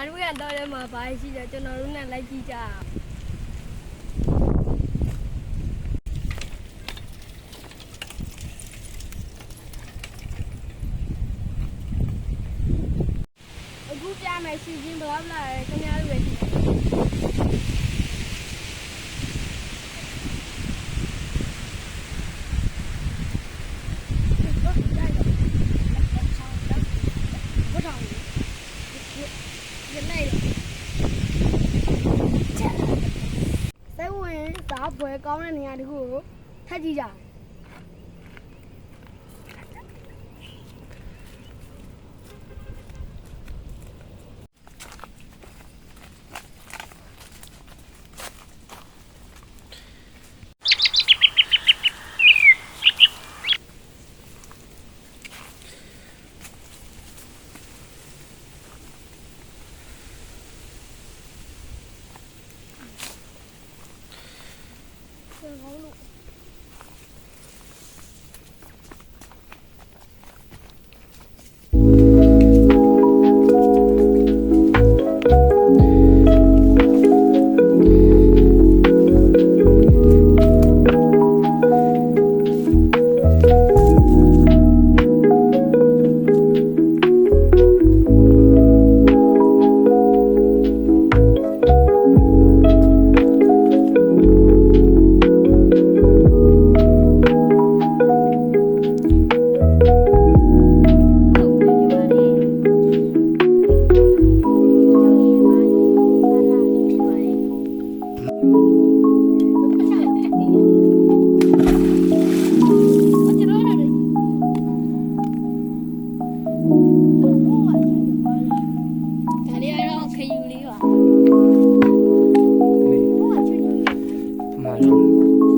ဒါတို့ရတော့လည်းမှာဘာရှိတယ်ကျွန်တော်တို့နဲ့လိုက်ကြည့်ကြအခုပြမယ်စီစဉ်ဘလောက်လာတယ်ခင်ဗျားတို့ရဲ့စားပွဲကောင်းတဲ့နေရာတခုကိုထပ်ကြည့်ကြ好路。Malu.